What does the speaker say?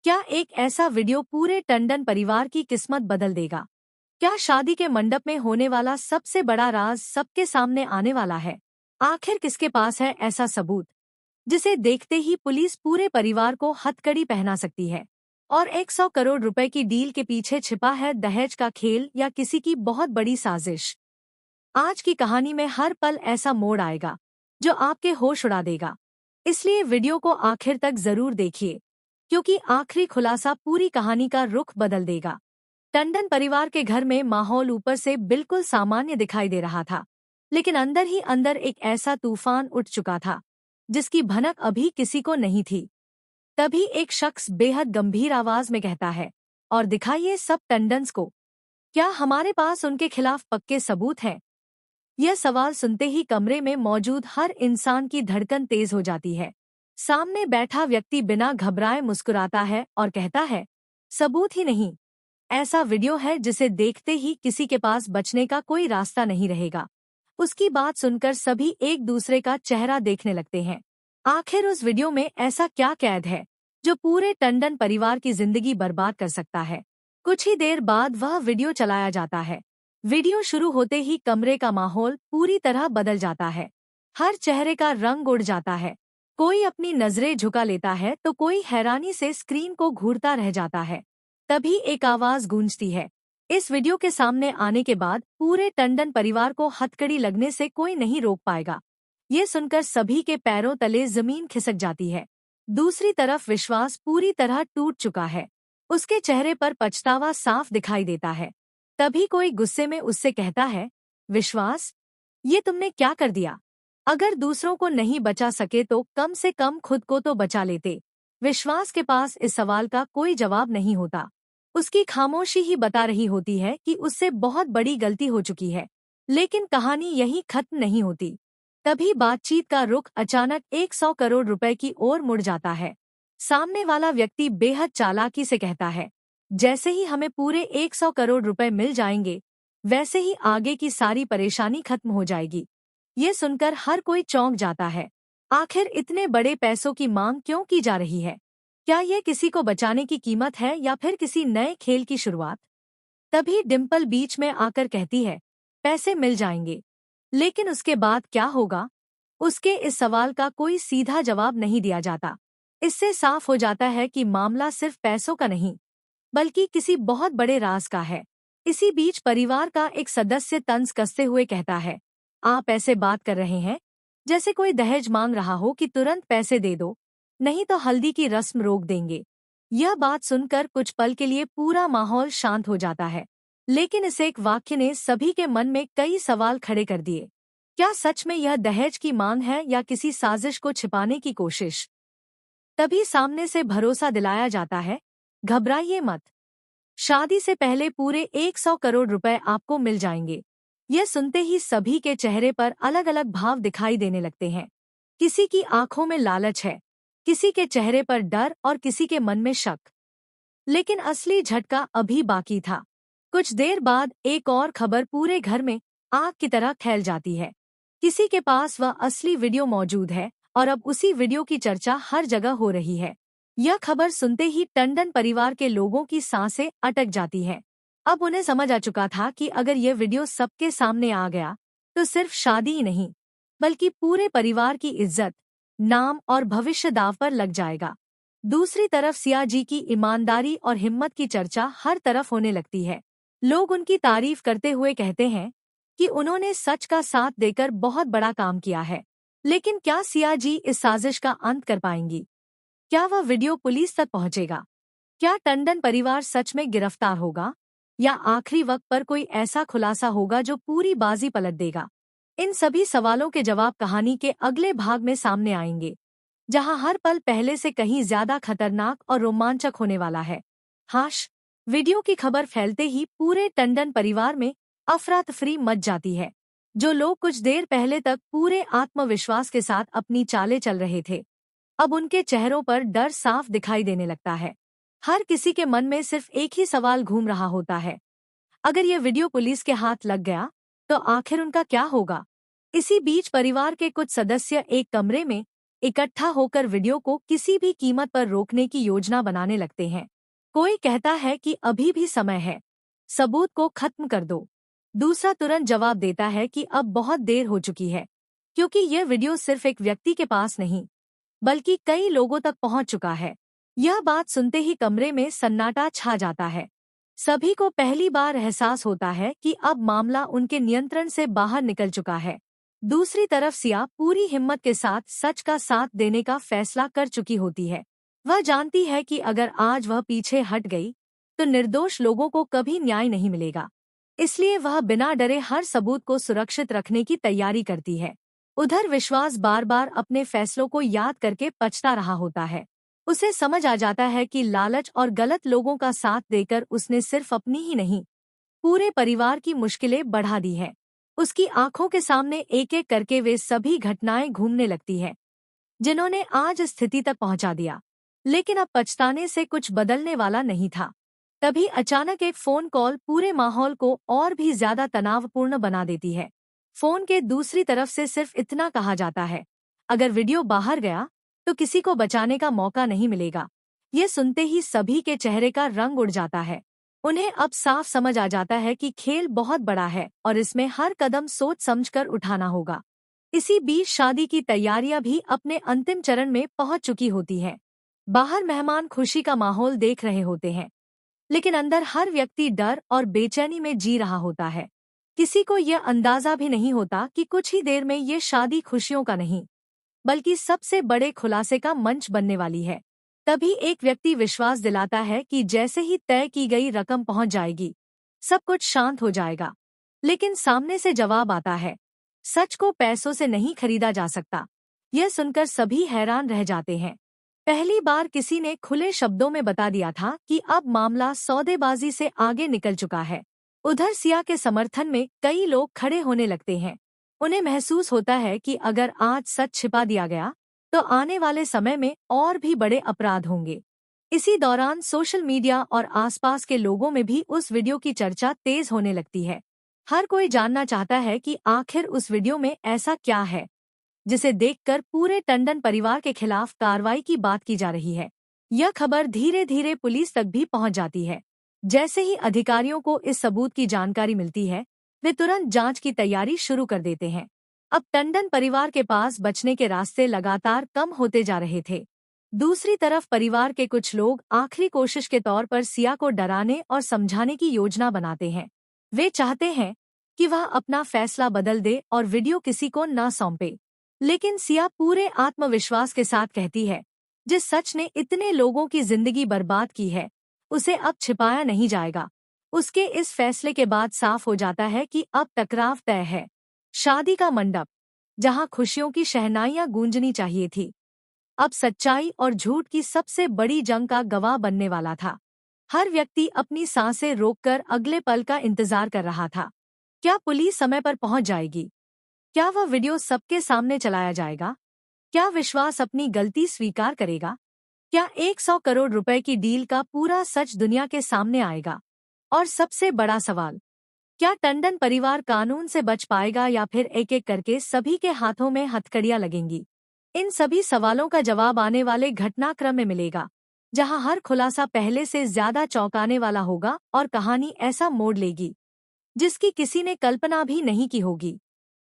क्या एक ऐसा वीडियो पूरे टंडन परिवार की किस्मत बदल देगा? क्या शादी के मंडप में होने वाला सबसे बड़ा राज सबके सामने आने वाला है? आखिर किसके पास है ऐसा सबूत जिसे देखते ही पुलिस पूरे परिवार को हथकड़ी पहना सकती है? और 100 करोड़ रुपए की डील के पीछे छिपा है दहेज का खेल या किसी की बहुत बड़ी साजिश? आज की कहानी में हर पल ऐसा मोड़ आएगा जो आपके होश उड़ा देगा। इसलिए वीडियो को आखिर तक जरूर देखिए, क्योंकि आखिरी खुलासा पूरी कहानी का रुख बदल देगा। टंडन परिवार के घर में माहौल ऊपर से बिल्कुल सामान्य दिखाई दे रहा था, लेकिन अंदर ही अंदर एक ऐसा तूफान उठ चुका था जिसकी भनक अभी किसी को नहीं थी। तभी एक शख्स बेहद गंभीर आवाज में कहता है, और दिखाइए सब टंडन्स को, क्या हमारे पास उनके खिलाफ पक्के सबूत हैं? यह सवाल सुनते ही कमरे में मौजूद हर इंसान की धड़कन तेज हो जाती है। सामने बैठा व्यक्ति बिना घबराए मुस्कुराता है और कहता है, सबूत ही नहीं, ऐसा वीडियो है जिसे देखते ही किसी के पास बचने का कोई रास्ता नहीं रहेगा। उसकी बात सुनकर सभी एक दूसरे का चेहरा देखने लगते हैं। आखिर उस वीडियो में ऐसा क्या कैद है जो पूरे टंडन परिवार की जिंदगी बर्बाद कर सकता है? कुछ ही देर बाद वह वीडियो चलाया जाता है। वीडियो शुरू होते ही कमरे का माहौल पूरी तरह बदल जाता है। हर चेहरे का रंग उड़ जाता है। कोई अपनी नजरें झुका लेता है तो कोई हैरानी से स्क्रीन को घूरता रह जाता है। तभी एक आवाज गूंजती है, इस वीडियो के सामने आने के बाद पूरे टंडन परिवार को हथकड़ी लगने से कोई नहीं रोक पाएगा। ये सुनकर सभी के पैरों तले जमीन खिसक जाती है। दूसरी तरफ विश्वास पूरी तरह टूट चुका है। उसके चेहरे पर पछतावा साफ दिखाई देता है। तभी कोई गुस्से में उससे कहता है, विश्वास, ये तुमने क्या कर दिया? अगर दूसरों को नहीं बचा सके तो कम से कम खुद को तो बचा लेते। विश्वास के पास इस सवाल का कोई जवाब नहीं होता। उसकी खामोशी ही बता रही होती है कि उससे बहुत बड़ी गलती हो चुकी है। लेकिन कहानी यहीं खत्म नहीं होती। तभी बातचीत का रुख अचानक 100 करोड़ रुपए की ओर मुड़ जाता है। सामने वाला व्यक्ति बेहद चालाकी से कहता है, जैसे ही हमें पूरे 100 करोड़ रुपए मिल जाएंगे, वैसे ही आगे की सारी परेशानी खत्म हो जाएगी। ये सुनकर हर कोई चौंक जाता है। आखिर इतने बड़े पैसों की मांग क्यों की जा रही है? क्या ये किसी को बचाने की कीमत है या फिर किसी नए खेल की शुरुआत? तभी डिम्पल बीच में आकर कहती है, पैसे मिल जाएंगे, लेकिन उसके बाद क्या होगा? उसके इस सवाल का कोई सीधा जवाब नहीं दिया जाता। इससे साफ हो जाता है कि मामला सिर्फ पैसों का नहीं, बल्कि किसी बहुत बड़े राज का है। इसी बीच परिवार का एक सदस्य तंज कसते हुए कहता है, आप ऐसे बात कर रहे हैं जैसे कोई दहेज मांग रहा हो कि तुरंत पैसे दे दो, नहीं तो हल्दी की रस्म रोक देंगे। यह बात सुनकर कुछ पल के लिए पूरा माहौल शांत हो जाता है, लेकिन इस एक वाक्य ने सभी के मन में कई सवाल खड़े कर दिए। क्या सच में यह दहेज की मांग है या किसी साजिश को छिपाने की कोशिश? तभी सामने से भरोसा दिलाया जाता है, घबराइए मत, शादी से पहले पूरे 100 करोड़ रुपए आपको मिल जाएंगे। यह सुनते ही सभी के चेहरे पर अलग अलग भाव दिखाई देने लगते हैं। किसी की आंखों में लालच है, किसी के चेहरे पर डर और किसी के मन में शक। लेकिन असली झटका अभी बाकी था। कुछ देर बाद एक और खबर पूरे घर में आग की तरह फैल जाती है। किसी के पास वह असली वीडियो मौजूद है और अब उसी वीडियो की चर्चा हर जगह हो रही है। यह खबर सुनते ही टंडन परिवार के लोगों की सांसें अटक जाती हैं। अब उन्हें समझ आ चुका था कि अगर यह वीडियो सबके सामने आ गया तो सिर्फ शादी ही नहीं, बल्कि पूरे परिवार की इज्जत, नाम और भविष्य दांव पर लग जाएगा। दूसरी तरफ सिया जी की ईमानदारी और हिम्मत की चर्चा हर तरफ होने लगती है। लोग उनकी तारीफ करते हुए कहते हैं कि उन्होंने सच का साथ देकर बहुत बड़ा काम किया है। लेकिन क्या सिया जी इस साजिश का अंत कर पाएंगी? क्या वह वीडियो पुलिस तक पहुंचेगा? क्या टंडन परिवार सच में गिरफ्तार होगा, या आखिरी वक्त पर कोई ऐसा खुलासा होगा जो पूरी बाजी पलट देगा? इन सभी सवालों के जवाब कहानी के अगले भाग में सामने आएंगे, जहां हर पल पहले से कहीं ज्यादा खतरनाक और रोमांचक होने वाला है। हाश, वीडियो की खबर फैलते ही पूरे टंडन परिवार में अफरा तफरी मच जाती है। जो लोग कुछ देर पहले तक पूरे आत्मविश्वास के साथ अपनी चालें चल रहे थे, अब उनके चेहरों पर डर साफ दिखाई देने लगता है। हर किसी के मन में सिर्फ एक ही सवाल घूम रहा होता है, अगर ये वीडियो पुलिस के हाथ लग गया तो आखिर उनका क्या होगा? इसी बीच परिवार के कुछ सदस्य एक कमरे में इकट्ठा होकर वीडियो को किसी भी कीमत पर रोकने की योजना बनाने लगते हैं। कोई कहता है कि अभी भी समय है, सबूत को खत्म कर दो। दूसरा तुरंत जवाब देता है कि अब बहुत देर हो चुकी है, क्योंकि यह वीडियो सिर्फ एक व्यक्ति के पास नहीं बल्कि कई लोगों तक पहुंच चुका है। यह बात सुनते ही कमरे में सन्नाटा छा जाता है। सभी को पहली बार एहसास होता है कि अब मामला उनके नियंत्रण से बाहर निकल चुका है। दूसरी तरफ सिया पूरी हिम्मत के साथ सच का साथ देने का फैसला कर चुकी होती है। वह जानती है कि अगर आज वह पीछे हट गई तो निर्दोष लोगों को कभी न्याय नहीं मिलेगा। इसलिए वह बिना डरे हर सबूत को सुरक्षित रखने की तैयारी करती है। उधर विश्वास बार बार अपने फैसलों को याद करके पछता रहा होता है। उसे समझ आ जाता है कि लालच और गलत लोगों का साथ देकर उसने सिर्फ अपनी ही नहीं, पूरे परिवार की मुश्किलें बढ़ा दी है। उसकी आंखों के सामने एक एक करके वे सभी घटनाएं घूमने लगती है जिन्होंने आज स्थिति तक पहुंचा दिया। लेकिन अब पछताने से कुछ बदलने वाला नहीं था। तभी अचानक एक फोन कॉल पूरे माहौल को और भी ज्यादा तनावपूर्ण बना देती है। फोन के दूसरी तरफ से सिर्फ इतना कहा जाता है, अगर वीडियो बाहर गया तो किसी को बचाने का मौका नहीं मिलेगा। ये सुनते ही सभी के चेहरे का रंग उड़ जाता है। उन्हें अब साफ समझ आ जाता है कि खेल बहुत बड़ा है और इसमें हर कदम सोच समझकर उठाना होगा। इसी बीच शादी की तैयारियां भी अपने अंतिम चरण में पहुंच चुकी होती हैं। बाहर मेहमान खुशी का माहौल देख रहे होते हैं, लेकिन अंदर हर व्यक्ति डर और बेचैनी में जी रहा होता है। किसी को यह अंदाजा भी नहीं होता कि कुछ ही देर में ये शादी खुशियों का नहीं बल्कि सबसे बड़े खुलासे का मंच बनने वाली है। तभी एक व्यक्ति विश्वास दिलाता है कि जैसे ही तय की गई रकम पहुंच जाएगी, सब कुछ शांत हो जाएगा। लेकिन सामने से जवाब आता है, सच को पैसों से नहीं खरीदा जा सकता। यह सुनकर सभी हैरान रह जाते हैं। पहली बार किसी ने खुले शब्दों में बता दिया था कि अब मामला सौदेबाजी से आगे निकल चुका है। उधर सिया के समर्थन में कई लोग खड़े होने लगते हैं। उन्हें महसूस होता है कि अगर आज सच छिपा दिया गया तो आने वाले समय में और भी बड़े अपराध होंगे। इसी दौरान सोशल मीडिया और आसपास के लोगों में भी उस वीडियो की चर्चा तेज होने लगती है। हर कोई जानना चाहता है कि आखिर उस वीडियो में ऐसा क्या है जिसे देखकर पूरे टंडन परिवार के खिलाफ कार्रवाई की बात की जा रही है। यह खबर धीरे धीरे पुलिस तक भी पहुंच जाती है। जैसे ही अधिकारियों को इस सबूत की जानकारी मिलती है, वे तुरंत जांच की तैयारी शुरू कर देते हैं। अब टंडन परिवार के पास बचने के रास्ते लगातार कम होते जा रहे थे। दूसरी तरफ परिवार के कुछ लोग आखिरी कोशिश के तौर पर सिया को डराने और समझाने की योजना बनाते हैं। वे चाहते हैं कि वह अपना फैसला बदल दे और वीडियो किसी को न सौंपे। लेकिन सिया पूरे आत्मविश्वास के साथ कहती है, जिस सच ने इतने लोगों की जिंदगी बर्बाद की है, उसे अब छिपाया नहीं जाएगा। उसके इस फैसले के बाद साफ हो जाता है कि अब टकराव तय है। शादी का मंडप, जहां खुशियों की शहनाइयां गूंजनी चाहिए थी, अब सच्चाई और झूठ की सबसे बड़ी जंग का गवाह बनने वाला था। हर व्यक्ति अपनी सांसें रोककर अगले पल का इंतजार कर रहा था। क्या पुलिस समय पर पहुंच जाएगी? क्या वह वीडियो सबके सामने चलाया जाएगा? क्या विश्वास अपनी गलती स्वीकार करेगा? क्या 100 करोड़ रुपए की डील का पूरा सच दुनिया के सामने आएगा? और सबसे बड़ा सवाल, क्या टंडन परिवार कानून से बच पाएगा या फिर एक एक करके सभी के हाथों में हथकड़ियां लगेंगी? इन सभी सवालों का जवाब आने वाले घटनाक्रम में मिलेगा, जहां हर खुलासा पहले से ज्यादा चौंकाने वाला होगा और कहानी ऐसा मोड़ लेगी जिसकी किसी ने कल्पना भी नहीं की होगी।